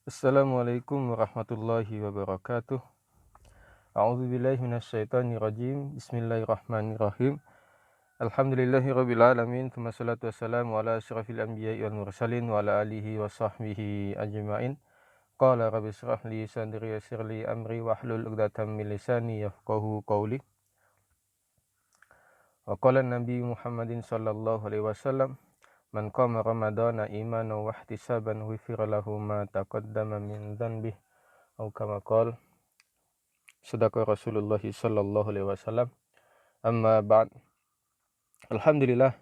Assalamualaikum warahmatullahi wabarakatuh. A'udzubillahi minasyaitonirrajim. Bismillahirrahmanirrahim. Alhamdulillahirabbil alamin. Tsumma shalatu wassalamu ala asyrafil anbiya'i wal mursalin wa ala alihi wa sahbihi ajma'in. Qala rabbi shrah li sadri yassir li amri wahlul 'uqdatam min lisani yafqahu qawli. Wa qala Nabi Muhammadin sallallahu alaihi wasallam, man qama ramadhana imanan wa ihtisaban ghufira lahu ma taqaddama min dhanbihi aw kama qala. Sadaqa Rasulullah sallallahu alaihi wasallam. Amma ba'd. Alhamdulillah,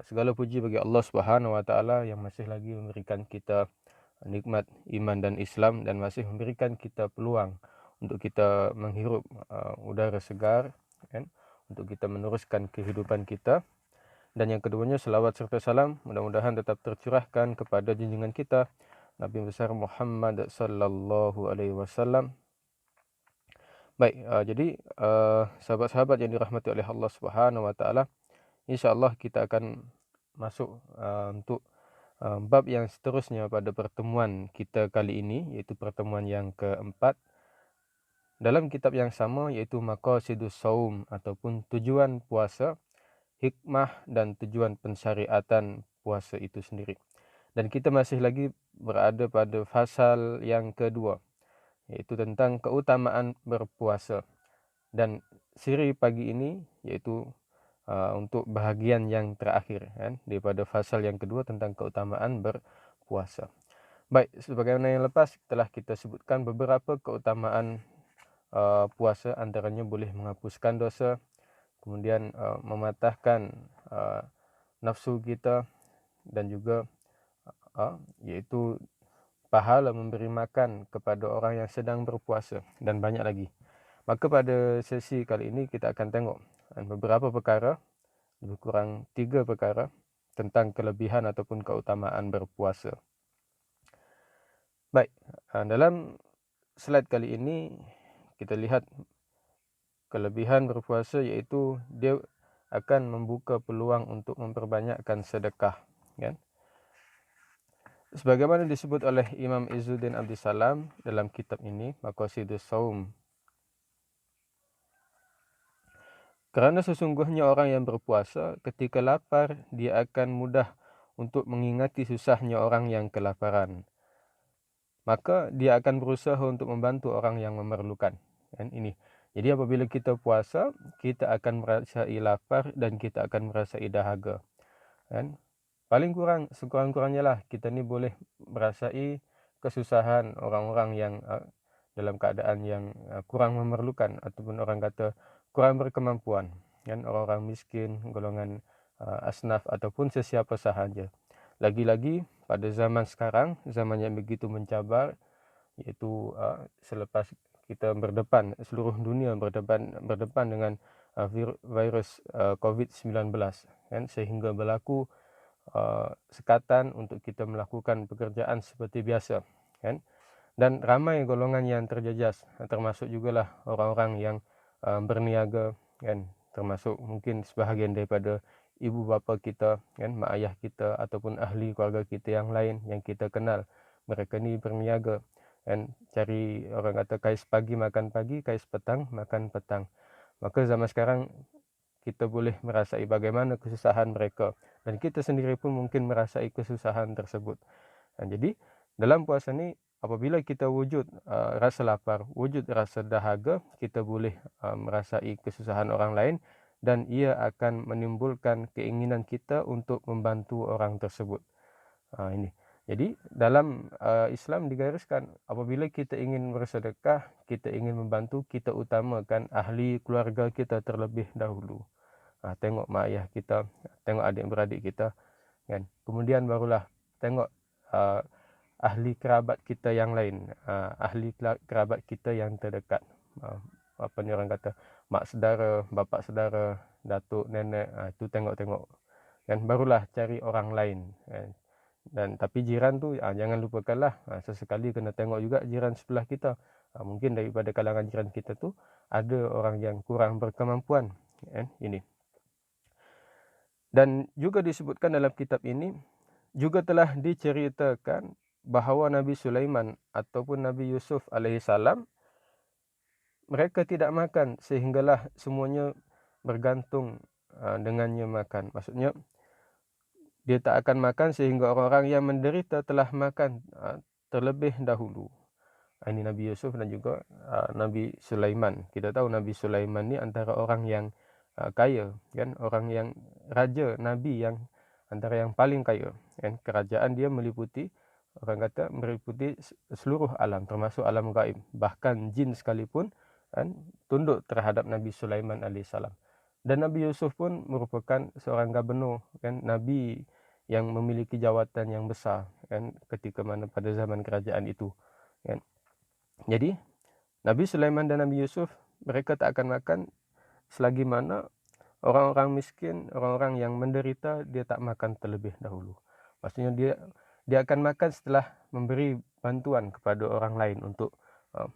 segala puji bagi Allah Subhanahu wa taala yang masih lagi memberikan kita nikmat iman dan Islam, dan masih memberikan kita peluang untuk kita menghirup udara segar, kan, untuk kita meneruskan kehidupan kita. Dan yang keduanya, selawat serta salam mudah-mudahan tetap tercurahkan kepada junjungan kita Nabi besar Muhammad sallallahu alaihi wasallam. Baik, jadi sahabat-sahabat yang dirahmati oleh Allah Subhanahu wa taala, insyaallah kita akan masuk untuk bab yang seterusnya pada pertemuan kita kali ini, yaitu pertemuan yang keempat dalam kitab yang sama, yaitu Maqasidus Shaum ataupun tujuan puasa, hikmah dan tujuan pensyariatan puasa itu sendiri. Dan kita masih lagi berada pada fasal yang kedua, yaitu tentang keutamaan berpuasa. Dan siri pagi ini yaitu untuk bahagian yang terakhir, kan, daripada fasal yang kedua tentang keutamaan berpuasa. Baik, sebagaimana yang lepas telah kita sebutkan beberapa keutamaan puasa, antaranya boleh menghapuskan dosa, kemudian mematahkan nafsu kita, dan juga yaitu pahala memberi makan kepada orang yang sedang berpuasa, dan banyak lagi. Maka pada sesi kali ini kita akan tengok beberapa perkara, lebih kurang 3 perkara tentang kelebihan ataupun keutamaan berpuasa. Baik, dalam slide kali ini kita lihat kelebihan berpuasa, yaitu dia akan membuka peluang untuk memperbanyakkan sedekah, kan? Sebagaimana disebut oleh Imam Izzuddin Abdissalam dalam kitab ini, Maqasidus Shaum. Kerana sesungguhnya orang yang berpuasa, ketika lapar, dia akan mudah untuk mengingati susahnya orang yang kelaparan. Maka dia akan berusaha untuk membantu orang yang memerlukan. Kan ini. Jadi apabila kita puasa, kita akan merasai lapar dan kita akan merasai dahaga. Kan? Paling kurang, sekurang-kurangnya lah, kita ni boleh merasai kesusahan orang-orang yang dalam keadaan yang kurang memerlukan, ataupun orang kata kurang berkemampuan, kan, orang-orang miskin, golongan asnaf ataupun sesiapa sahaja. Lagi-lagi pada zaman sekarang, zaman yang begitu mencabar, iaitu selepas kita berdepan, seluruh dunia berdepan dengan virus COVID-19, kan, sehingga berlaku sekatan untuk kita melakukan pekerjaan seperti biasa, kan. Dan ramai golongan yang terjejas, termasuk jugalah orang-orang yang berniaga, kan, termasuk mungkin sebahagian daripada ibu bapa kita, kan, mak ayah kita ataupun ahli keluarga kita yang lain yang kita kenal. Mereka ni berniaga, kan, cari, orang kata, kais pagi makan pagi, kais petang makan petang. Maka zaman sekarang kita boleh merasai bagaimana kesusahan mereka, dan kita sendiri pun mungkin merasai kesusahan tersebut. Jadi dalam puasa ni, apabila kita wujud rasa lapar, wujud rasa dahaga, kita boleh merasai kesusahan orang lain, dan ia akan menimbulkan keinginan kita untuk membantu orang tersebut. Ini. Jadi dalam Islam digariskan, apabila kita ingin bersedekah, kita ingin membantu, kita utamakan ahli keluarga kita terlebih dahulu. Tengok mak ayah kita, tengok adik-beradik kita, kan. Kemudian barulah tengok ahli kerabat kita yang lain, ahli kerabat kita yang terdekat. Apa ni orang kata, mak saudara, bapa saudara, datuk, nenek, itu tengok-tengok, kan. Barulah cari orang lain, kan. Dan tapi jiran tu jangan lupakanlah, sesekali kena tengok juga jiran sebelah kita. Mungkin daripada kalangan jiran kita tu ada orang yang kurang berkemampuan, kan. Ini. Dan juga disebutkan dalam kitab ini, juga telah diceritakan bahawa Nabi Sulaiman ataupun Nabi Yusuf alaihissalam mereka tidak makan sehinggalah semuanya bergantung dengannya makan. Maksudnya dia tak akan makan sehingga orang-orang yang menderita telah makan terlebih dahulu. Ini Nabi Yusuf dan juga Nabi Sulaiman. Kita tahu Nabi Sulaiman ni antara orang yang kaya, kan? Orang yang raja, nabi yang antara yang paling kaya, kan? Kerajaan dia meliputi, orang kata meliputi seluruh alam, termasuk alam gaib. Bahkan jin sekalipun kan tunduk terhadap Nabi Sulaiman alaihissalam. Dan Nabi Yusuf pun merupakan seorang gubernur, kan? Nabi yang memiliki jawatan yang besar, kan? Ketika mana pada zaman kerajaan itu, kan? Jadi Nabi Sulaiman dan Nabi Yusuf mereka tak akan makan selagi mana orang-orang miskin, orang-orang yang menderita dia tak makan terlebih dahulu. Maksudnya dia akan makan setelah memberi bantuan kepada orang lain untuk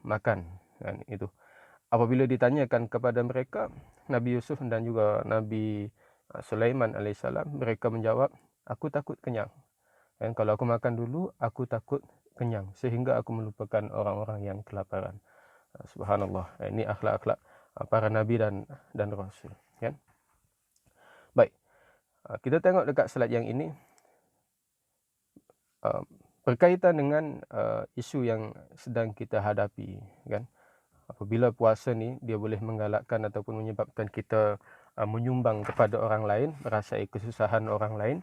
makan, kan itu. Apabila ditanyakan kepada mereka, Nabi Yusuf dan juga Nabi Sulaiman alaihissalam, mereka menjawab, aku takut kenyang. Dan kalau aku makan dulu, aku takut kenyang sehingga aku melupakan orang-orang yang kelaparan. Subhanallah. Ini akhlak-akhlak para nabi dan rasul, kan? Baik. Kita tengok dekat slide yang ini berkaitan dengan isu yang sedang kita hadapi, kan? Apabila puasa ni dia boleh menggalakkan ataupun menyebabkan kita menyumbang kepada orang lain, merasai kesusahan orang lain,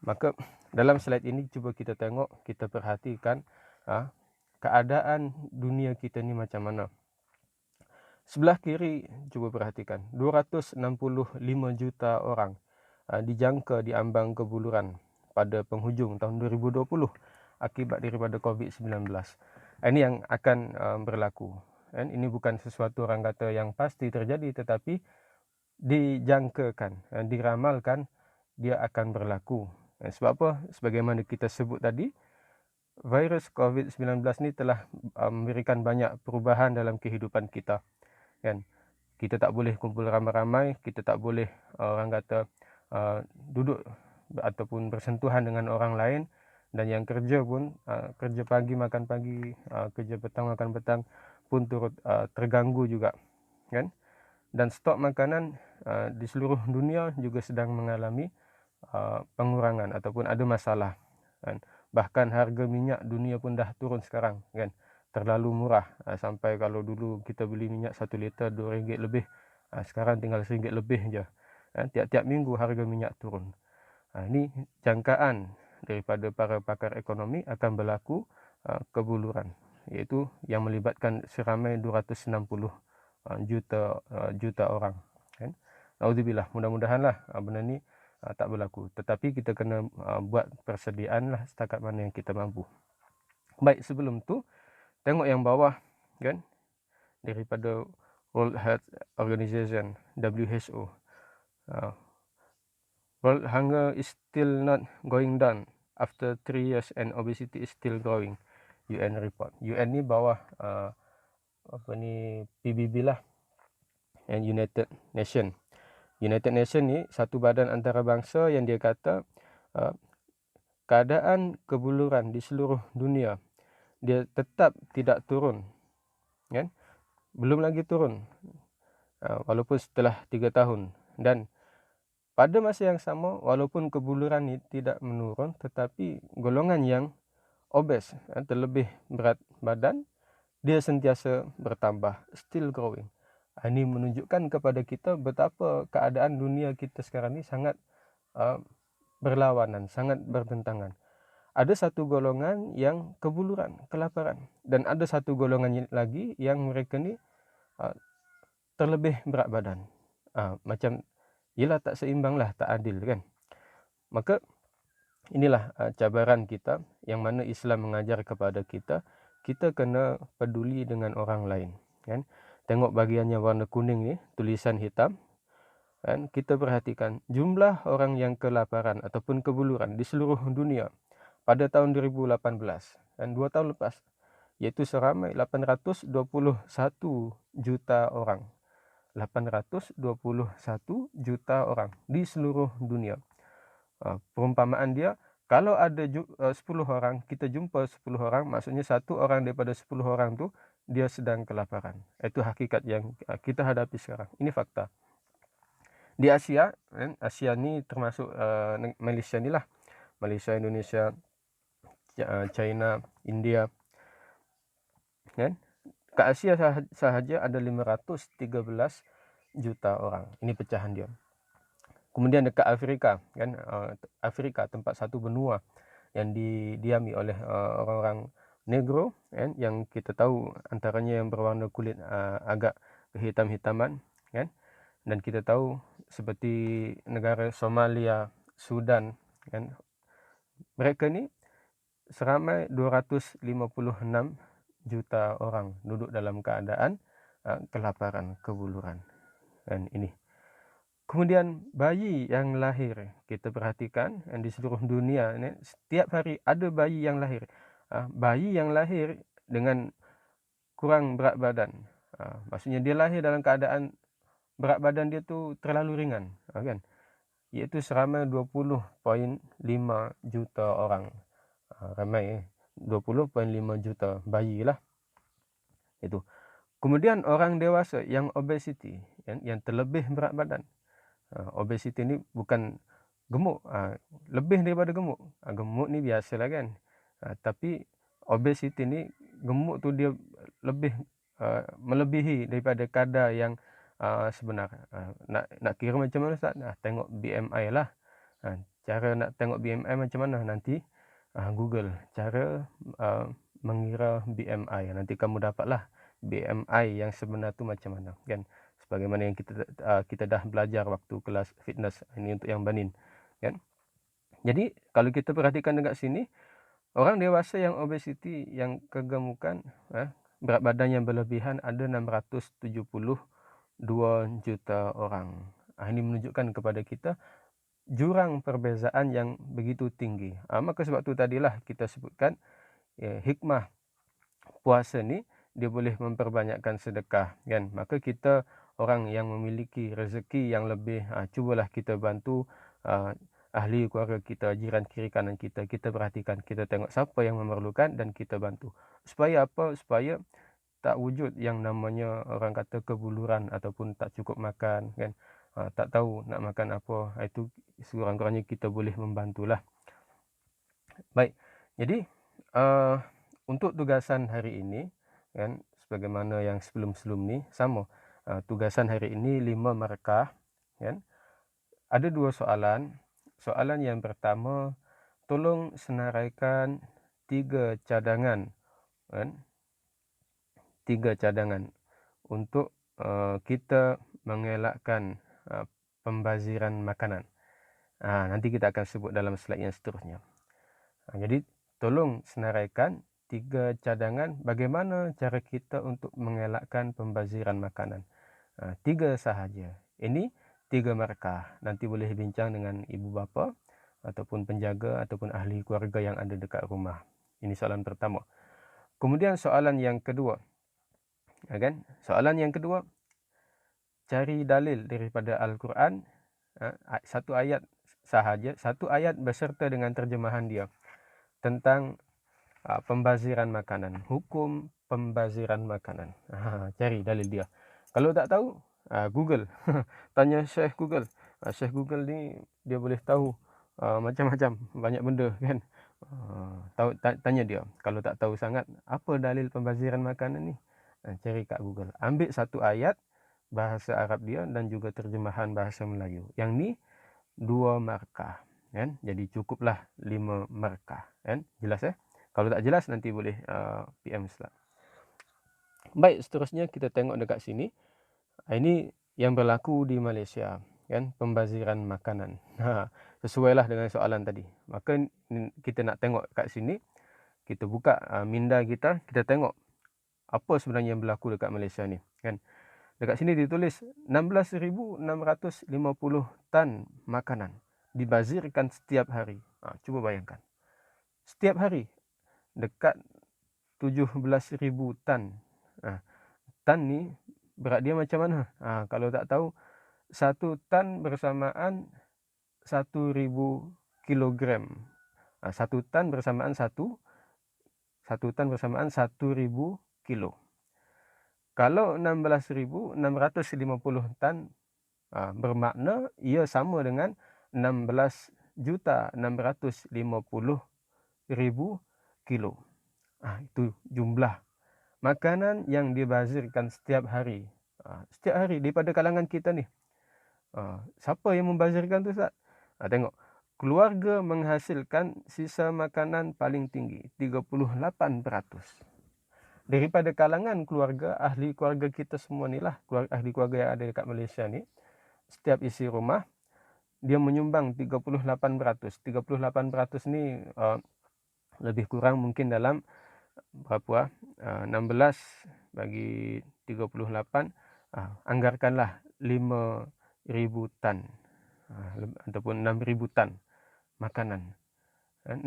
maka dalam slide ini cuba kita tengok, kita perhatikan keadaan dunia kita ni macam mana. Sebelah kiri cuba perhatikan, 265 juta orang dijangka di ambang kebuluran pada penghujung tahun 2020 akibat daripada COVID-19. Ini yang akan berlaku. Ini bukan sesuatu orang kata yang pasti terjadi, tetapi dijangkakan, diramalkan dia akan berlaku. Sebab apa? Sebagaimana kita sebut tadi, virus COVID-19 ni telah memberikan banyak perubahan dalam kehidupan kita, kan? Kita tak boleh kumpul ramai-ramai, kita tak boleh orang kata duduk ataupun bersentuhan dengan orang lain, dan yang kerja pun kerja pagi makan pagi, kerja petang makan petang pun turut terganggu juga, kan? Dan stok makanan di seluruh dunia juga sedang mengalami pengurangan ataupun ada masalah, kan? Bahkan harga minyak dunia pun dah turun sekarang, kan? Terlalu murah, sampai kalau dulu kita beli minyak 1 liter RM2 lebih, sekarang tinggal RM1 lebih je. Tiap-tiap minggu harga minyak turun. Ini jangkaan daripada para pakar ekonomi akan berlaku kebuluran, iaitu yang melibatkan seramai 260 juta orang, kan? Nauzubillah, mudah-mudahanlah benda ni tak berlaku, tetapi kita kena buat persediaan lah setakat mana yang kita mampu. Baik, sebelum tu tengok yang bawah, kan, daripada World Health Organization, WHO. World hunger is still not going down after 3 years and obesity is still growing. UN report. UN ni bawah PBB lah, and United Nation. United Nation ni satu badan antarabangsa yang dia kata keadaan kebuluran di seluruh dunia dia tetap tidak turun, kan? Belum lagi turun walaupun setelah 3 tahun, dan pada masa yang sama walaupun kebuluran ini tidak menurun, tetapi golongan yang obes, terlebih berat badan, dia sentiasa bertambah, still growing. Ini menunjukkan kepada kita betapa keadaan dunia kita sekarang ini sangat berlawanan, sangat bertentangan. Ada satu golongan yang kebuluran, kelaparan, dan ada satu golongan lagi yang mereka ni terlebih berat badan. Macam ialah tak seimbang lah, tak adil, kan? Maka inilah cabaran kita, yang mana Islam mengajar kepada kita, kita kena peduli dengan orang lain, kan? Tengok bahagian yang warna kuning ni, tulisan hitam, kan? Kita perhatikan jumlah orang yang kelaparan ataupun kebuluran di seluruh dunia pada tahun 2018 dan 2 tahun lepas, iaitu seramai 821 juta orang. 821 juta orang di seluruh dunia. Perumpamaan dia, Kalau ada 10 orang, kita jumpa 10 orang, maksudnya satu orang daripada 10 orang tu dia sedang kelaparan. Itu hakikat yang kita hadapi sekarang. Ini fakta. Di Asia, kan, Asia ni termasuk Malaysia ni lah. Malaysia, Indonesia, China, India, kan? Ke Asia sahaja ada 513 juta orang. Ini pecahan dia. Kemudian dekat Afrika, kan, Afrika tempat satu benua yang didiami oleh orang-orang negro, kan, yang kita tahu antaranya yang berwarna kulit agak kehitam-hitaman, kan, dan kita tahu seperti negara Somalia, Sudan, kan, mereka ni seramai 256 juta orang duduk dalam keadaan kelaparan, kebuluran, dan ini. Kemudian bayi yang lahir, kita perhatikan di seluruh dunia ini, setiap hari ada bayi yang lahir. Bayi yang lahir dengan kurang berat badan, maksudnya dia lahir dalam keadaan berat badan dia tu terlalu ringan, kan? Iaitu seramai 20.5 juta orang. Ramai 20.5 juta bayi lah itu. Kemudian orang dewasa yang obesity, yang terlebih berat badan. Obesity ni bukan gemuk, lebih daripada gemuk. Gemuk ni biasalah, kan. Tapi obesity ni, gemuk tu dia lebih melebihi daripada kadar yang sebenar. Nak kira macam mana, Ustaz? Tengok BMI lah. Cara nak tengok BMI macam mana? Nanti Google cara mengira BMI. Nanti kamu dapatlah BMI yang sebenar tu macam mana, kan? Sebagaimana yang kita dah belajar waktu kelas fitness. Ini untuk yang banin, kan? Jadi kalau kita perhatikan dekat sini, orang dewasa yang obesity, yang kegemukan, berat badan yang berlebihan ada 672 juta orang. Ini menunjukkan kepada kita jurang perbezaan yang begitu tinggi. Maka sebab tu tadilah kita sebutkan hikmah puasa ni dia boleh memperbanyakkan sedekah, kan? Maka kita orang yang memiliki rezeki yang lebih, cubalah kita bantu ahli keluarga kita, jiran kiri kanan kita. Kita perhatikan, kita tengok siapa yang memerlukan dan kita bantu. Supaya apa? Supaya tak wujud yang namanya orang kata kebuluran ataupun tak cukup makan, kan? Tak tahu nak makan apa. Itu sekurang-kurangnya kita boleh membantulah. Baik, jadi untuk tugasan hari ini, kan, sebagaimana yang sebelum-sebelum ni sama. Tugasan hari ini 5 markah, kan. Ada 2 soalan. Soalan yang pertama, tolong senaraikan 3 cadangan, kan. 3 cadangan untuk kita mengelakkan pembaziran makanan. Nanti kita akan sebut dalam slide yang seterusnya. Jadi tolong senaraikan 3 cadangan bagaimana cara kita untuk mengelakkan pembaziran makanan. 3 sahaja. Ini 3 markah. Nanti boleh bincang dengan ibu bapa ataupun penjaga ataupun ahli keluarga yang ada dekat rumah. Ini soalan pertama. Kemudian soalan yang kedua, kan? Soalan yang kedua, cari dalil daripada Al-Quran, satu ayat sahaja, satu ayat beserta dengan terjemahan dia tentang pembaziran makanan, hukum pembaziran makanan. Cari dalil dia. Kalau tak tahu, Google. Tanya Syekh Google. Syekh Google ni dia boleh tahu macam-macam, banyak benda, kan. Tanya dia. Kalau tak tahu sangat apa dalil pembaziran makanan ni, cari kat Google. Ambil satu ayat bahasa Arab dia dan juga terjemahan bahasa Melayu. Yang ni 2 markah, kan. Jadi cukuplah 5 markah, kan. Jelas Kalau tak jelas nanti boleh PM Ustaz. Baik, seterusnya kita tengok dekat sini. Ini yang berlaku di Malaysia, kan, pembaziran makanan. Sesuailah dengan soalan tadi. Maka kita nak tengok kat sini, kita buka minda kita tengok apa sebenarnya yang berlaku dekat Malaysia ni, kan. Dekat sini ditulis 16,650 tan makanan dibazirkan setiap hari. Cuba bayangkan. Setiap hari dekat 17,000 tan. Tan ni berat dia macam mana? Kalau tak tahu, 1 tan bersamaan 1,000 kilogram. 1 tan bersamaan 1 tan bersamaan 1.000 kilo. Kalau 16.650 tan, bermakna ia sama dengan 16.650.000 kilo. Itu jumlah makanan yang dibazirkan setiap hari. Setiap hari daripada kalangan kita ni. Siapa yang membazirkan tu, Ustaz? Tengok. Keluarga menghasilkan sisa makanan paling tinggi, 38%. Daripada kalangan keluarga, ahli keluarga kita semua ni lah, ahli keluarga yang ada dekat Malaysia ni, setiap isi rumah, dia menyumbang 38%. 38% ni lebih kurang mungkin dalam berapa? 16 bagi 38, anggarkanlah 5.000 tan ataupun 6.000 tan makanan. 6.000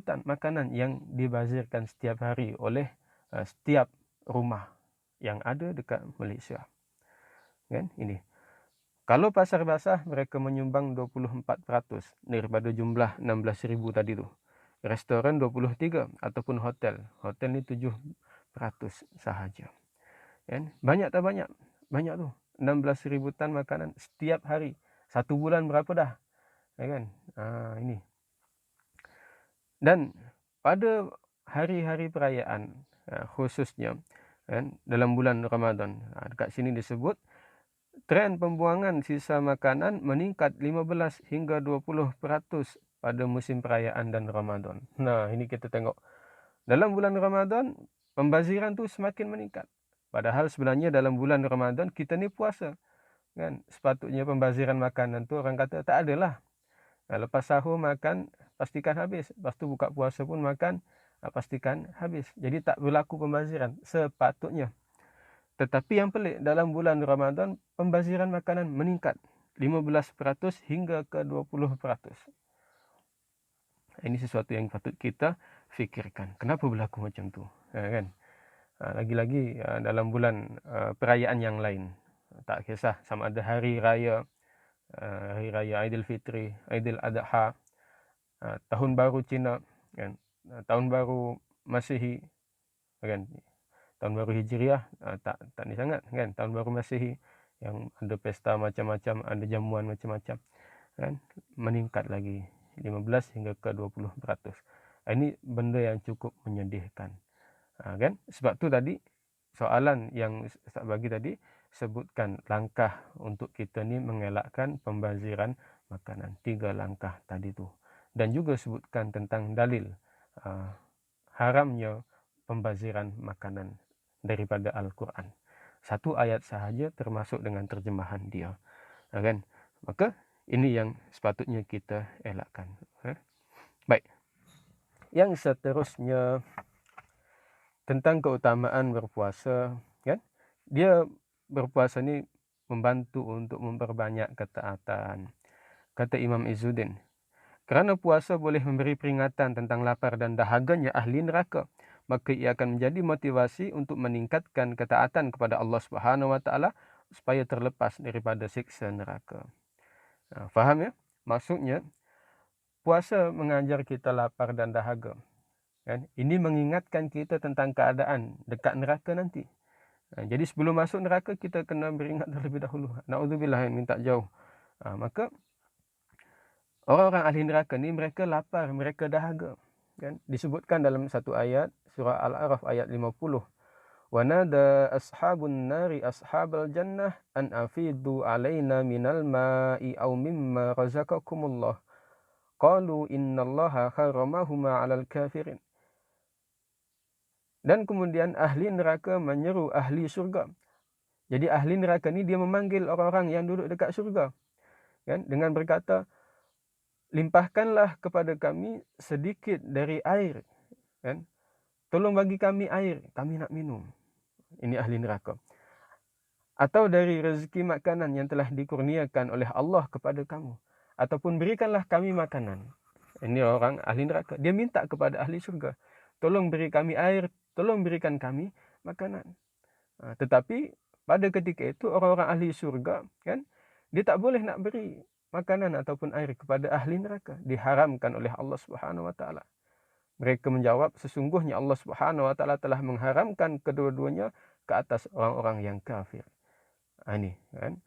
tan makanan yang dibazirkan setiap hari oleh setiap rumah yang ada dekat Malaysia. Kan? Ini. Kalau pasar basah, mereka menyumbang 24% daripada jumlah 16.000 tadi tu. Restoran 23 ataupun hotel. Hotel ni 7% sahaja. Kan? Banyak tak banyak? Banyak tu. 16.000 tan makanan setiap hari. 1 bulan berapa dah? Kan? Ini. Dan pada hari-hari perayaan, khususnya kan, dalam bulan Ramadan, dekat sini disebut tren pembuangan sisa makanan meningkat 15 hingga 20% pada musim perayaan dan Ramadan. Nah, ini kita tengok. Dalam bulan Ramadan, pembaziran tu semakin meningkat. Padahal sebenarnya dalam bulan Ramadan kita ni puasa. Kan? Sepatutnya pembaziran makanan tu orang kata tak adalah. Lepas sahur makan, pastikan habis. Lepas tu buka puasa pun makan, pastikan habis. Jadi tak berlaku pembaziran sepatutnya. Tetapi yang pelik, dalam bulan Ramadan, pembaziran makanan meningkat 15% hingga ke 20%. Ini sesuatu yang patut kita fikirkan. Kenapa berlaku macam tu? Kan? Lagi-lagi dalam bulan perayaan yang lain. Tak kisah sama ada hari raya Aidilfitri, Aidil Adha, tahun baru Cina, kan? Tahun baru Masihi, kan? Tahun baru Hijriah tak ni sangat, kan? Tahun baru Masihi yang ada pesta macam-macam, ada jamuan macam-macam, kan? Meningkat lagi 15 hingga ke 20%. Ini benda yang cukup menyedihkan. Kan? Sebab tu tadi soalan yang Ustaz bagi tadi sebutkan langkah untuk kita ni mengelakkan pembaziran makanan. 3 langkah tadi tu. Dan juga sebutkan tentang dalil haramnya pembaziran makanan daripada Al-Quran. 1 ayat sahaja termasuk dengan terjemahan dia. Kan? Maka ini yang sepatutnya kita elakkan. Baik. Yang seterusnya tentang keutamaan berpuasa, kan? Dia berpuasa ni membantu untuk memperbanyak ketaatan. Kata Imam Izzuddin, kerana puasa boleh memberi peringatan tentang lapar dan dahaganya ahli neraka, maka ia akan menjadi motivasi untuk meningkatkan ketaatan kepada Allah Subhanahu Wa Taala supaya terlepas daripada siksa neraka. Faham ya? Maksudnya puasa mengajar kita lapar dan dahaga. Kan? Ini mengingatkan kita tentang keadaan dekat neraka nanti. Jadi sebelum masuk neraka kita kena beringat terlebih dahulu. Na'udzubillah, minta jauh. Maka orang-orang ahli neraka ni mereka lapar, mereka dahaga. Kan? Disebutkan dalam satu ayat surah Al-A'raf ayat 50. Wa nada ashabun nari ashabal jannah an afidu alaina minal ma'i aw mimma razaqakumullah. Qalu innallaha haramahuma 'alal kafirin. Dan kemudian ahli neraka menyeru ahli surga. Jadi ahli neraka ni dia memanggil orang-orang yang duduk dekat surga. Kan? Dengan berkata, limpahkanlah kepada kami sedikit dari air. Kan? Tolong bagi kami air, kami nak minum. Ini ahli neraka. Atau dari rezeki makanan yang telah dikurniakan oleh Allah kepada kamu. Ataupun berikanlah kami makanan. Ini orang ahli neraka. Dia minta kepada ahli surga. Tolong beri kami air, tolong berikan kami makanan. Tetapi pada ketika itu orang-orang ahli surga, kan, dia tak boleh nak beri makanan ataupun air kepada ahli neraka, diharamkan oleh Allah Subhanahu wa taala. Mereka menjawab, sesungguhnya Allah Subhanahu wa taala telah mengharamkan kedua-duanya ke atas orang-orang yang kafir. Ini kan.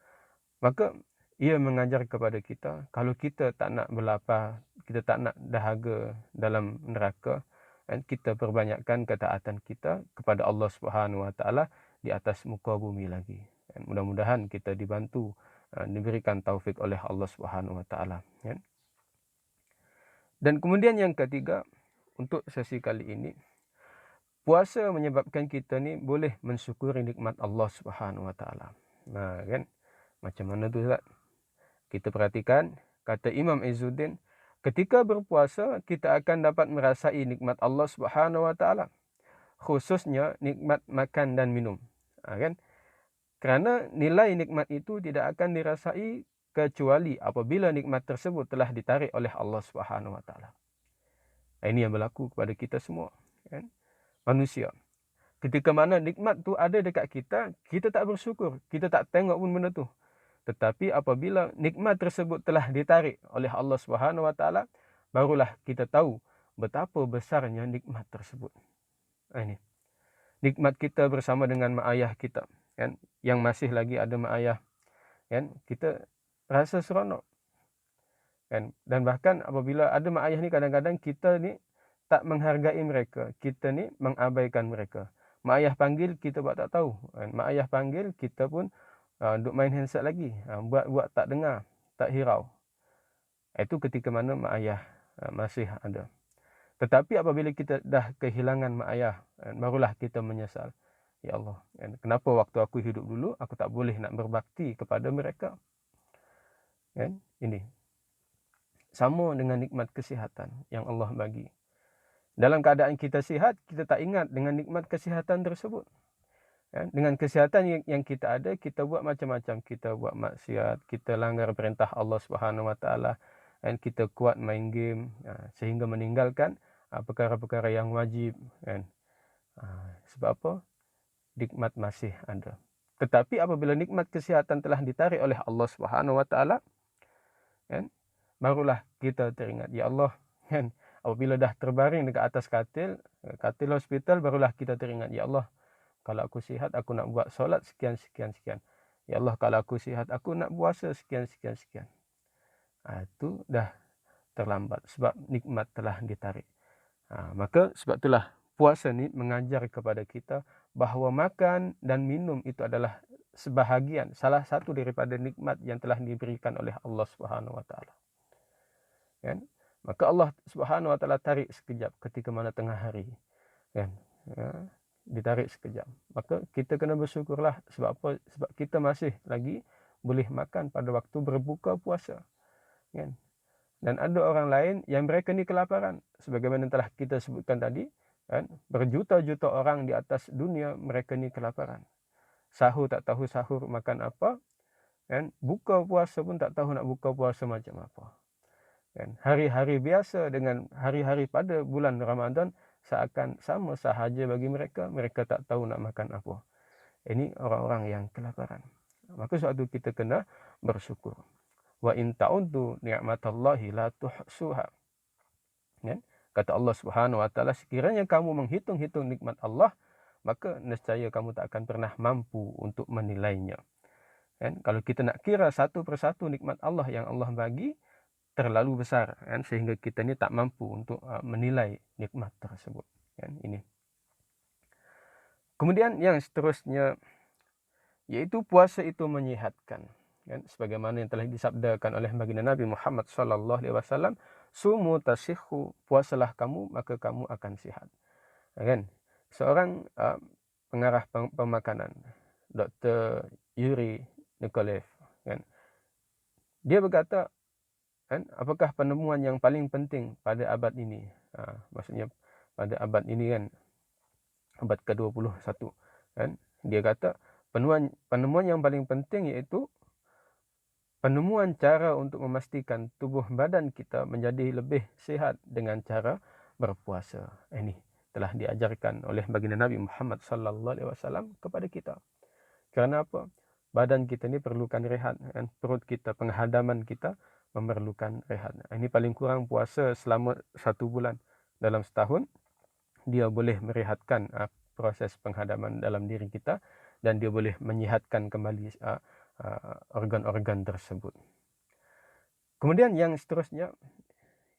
Maka ia mengajar kepada kita, kalau kita tak nak berlapar, kita tak nak dahaga dalam neraka, dan kita perbanyakkan ketaatan kita kepada Allah Subhanahu wa taala di atas muka bumi lagi. Dan mudah-mudahan kita dibantu, diberikan taufik oleh Allah Subhanahu wa taala, kan. Dan kemudian yang ketiga, untuk sesi kali ini, puasa menyebabkan kita ni boleh mensyukuri nikmat Allah Subhanahu wa taala. Nah, kan? Macam mana tu, Ustaz? Kita perhatikan, kata Imam Izzuddin, ketika berpuasa kita akan dapat merasai nikmat Allah Subhanahu wa taala, khususnya nikmat makan dan minum. Kan? Kerana nilai nikmat itu tidak akan dirasai kecuali apabila nikmat tersebut telah ditarik oleh Allah Subhanahu wa taala. Ini yang berlaku kepada kita semua, kan? Manusia. Ketika mana nikmat tu ada dekat kita, kita tak bersyukur, kita tak tengok pun benda tu. Tetapi apabila nikmat tersebut telah ditarik oleh Allah Subhanahu wa taala, barulah kita tahu betapa besarnya nikmat tersebut. Ini. Nikmat kita bersama dengan mak ayah kita, kan? Yang masih lagi ada mak ayah, kan? Kita rasa seronok. Kan? Dan bahkan apabila ada mak ayah ni, kadang-kadang kita ni tak menghargai mereka, kita ni mengabaikan mereka. Mak ayah panggil, kita buat tak tahu. Mak ayah panggil, kita pun duk main handset lagi, buat tak dengar, tak hirau. Itu ketika mana mak ayah masih ada. Tetapi apabila kita dah kehilangan mak ayah, barulah kita menyesal. Ya Allah, kenapa waktu aku hidup dulu, aku tak boleh nak berbakti kepada mereka. Kan? Ini sama dengan nikmat kesihatan yang Allah bagi. Dalam keadaan kita sihat, kita tak ingat dengan nikmat kesihatan tersebut. Dengan kesihatan yang kita ada, kita buat macam-macam. Kita buat maksiat, kita langgar perintah Allah Subhanahu wa taala, dan kita kuat main game, sehingga meninggalkan perkara-perkara yang wajib, kan. Sebab apa? Nikmat masih ada. Tetapi apabila nikmat kesihatan telah ditarik oleh Allah Subhanahu wa taala, kan, barulah kita teringat, ya Allah, kan. Apabila dah terbaring dekat atas katil hospital, barulah kita teringat, ya Allah, kalau aku sihat, aku nak buat solat sekian. Ya Allah, kalau aku sihat, aku nak puasa sekian. Itu dah terlambat sebab nikmat telah ditarik. Maka sebab itulah puasa ni mengajar kepada kita bahawa makan dan minum itu adalah sebahagian, salah satu daripada nikmat yang telah diberikan oleh Allah Subhanahu wa taala. Kan? Maka Allah Subhanahu wa taala tarik sekejap ketika mana tengah hari, kan. Ditarik sekejap. Maka kita kena bersyukurlah. Sebab apa? Sebab kita masih lagi boleh makan pada waktu berbuka puasa, kan. Dan ada orang lain yang mereka ni kelaparan, sebagaimana telah kita sebutkan tadi, kan. Berjuta-juta orang di atas dunia mereka ni kelaparan. Sahur tak tahu sahur makan apa, kan. Buka puasa pun tak tahu nak buka puasa macam apa, kan. Hari-hari biasa dengan hari-hari pada bulan Ramadan seakan sama sahaja bagi mereka. Mereka tak tahu nak makan apa. Ini orang-orang yang kelaparan. Maka sebab itu kita kena bersyukur. Wa in ta'uddu ni'matallahi la tuhsuha. Kan? Kata Allah Subhanahu wa taala, sekiranya kamu menghitung-hitung nikmat Allah, maka nescaya kamu tak akan pernah mampu untuk menilainya. Kan? Kalau kita nak kira satu persatu nikmat Allah yang Allah bagi, terlalu besar, kan, sehingga kita ni tak mampu untuk menilai nikmat tersebut, kan. Ini. Kemudian yang seterusnya, yaitu puasa itu menyihatkan, kan, sebagaimana yang telah disabdakan oleh baginda Nabi Muhammad sallallahu alaihi wasallam, sumu tasihhu, puasalah kamu maka kamu akan sihat, kan. Seorang pengarah pemakanan, Dr. Yuri Nikolev, kan, dia berkata, kan, apakah penemuan yang paling penting pada abad ini? Maksudnya pada abad ini, kan, abad ke-21, kan. Dia kata penemuan yang paling penting iaitu penemuan cara untuk memastikan tubuh badan kita menjadi lebih sihat dengan cara berpuasa. Ini telah diajarkan oleh baginda Nabi Muhammad sallallahu alaihi wasallam kepada kita. Kerana apa? Badan kita ni perlukan rehat, kan. Perut kita, penghadaman kita memerlukan rehat. Ini paling kurang puasa selama 1 bulan dalam setahun, dia boleh merehatkan proses penghadaman dalam diri kita, dan dia boleh menyihatkan kembali organ-organ tersebut. Kemudian yang seterusnya,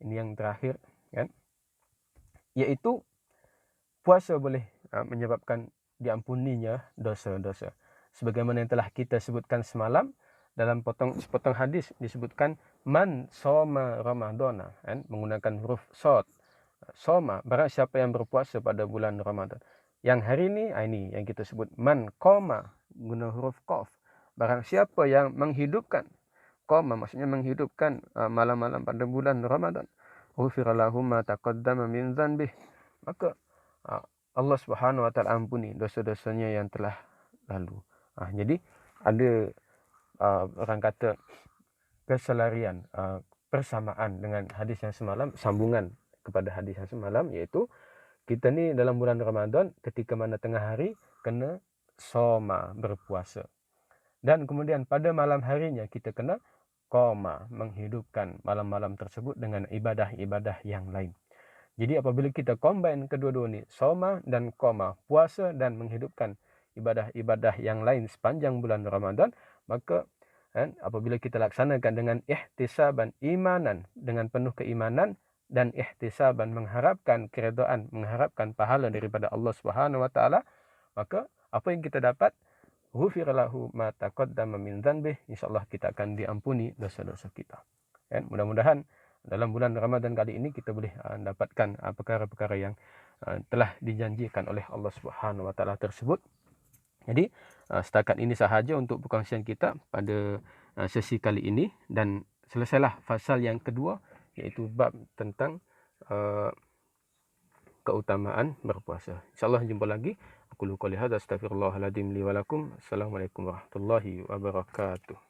ini yang terakhir kan, yaitu puasa boleh menyebabkan diampuninya dosa-dosa. Sebagaimana yang telah kita sebutkan semalam, dalam sepotong hadis disebutkan man soma ramadhana, kan, menggunakan huruf shad. Soma, barang siapa yang berpuasa pada bulan Ramadan. Yang hari ini yang kita sebut man qoma, guna huruf qaf. Barang siapa yang menghidupkan, qoma maksudnya menghidupkan malam-malam pada bulan Ramadan, ghufira lahu ma taqaddama min dzanbih, maka Allah Subhanahu wa taala ampuni dosa-dosanya yang telah lalu. Jadi ada orang kata keselarian, persamaan dengan hadis yang semalam, sambungan kepada hadis yang semalam, yaitu kita ni dalam bulan Ramadan ketika mana tengah hari kena soma, berpuasa, dan kemudian pada malam harinya kita kena qoma, menghidupkan malam-malam tersebut dengan ibadah-ibadah yang lain. Jadi apabila kita combine kedua-dua ni, soma dan qoma, puasa dan menghidupkan ibadah-ibadah yang lain sepanjang bulan Ramadan, maka apabila kita laksanakan dengan ihtisaban, imanan, dengan penuh keimanan dan ihtisaban, mengharapkan keredaan, mengharapkan pahala daripada Allah Subhanahu wa taala, maka apa yang kita dapat, ghufira lahu ma taqaddama min dzanbih, insyaallah kita akan diampuni dosa-dosa kita. Mudah-mudahan dalam bulan Ramadan kali ini kita boleh dapatkan perkara-perkara yang telah dijanjikan oleh Allah Subhanahu wa taala tersebut. Jadi setakat ini sahaja untuk perkongsian kita pada sesi kali ini, dan selesailah fasal yang kedua, iaitu bab tentang keutamaan berpuasa. InsyaAllah jumpa lagi. Aku qouli hadza, astaghfirullahaladzim li wa lakum. Assalamualaikum warahmatullahi wabarakatuh.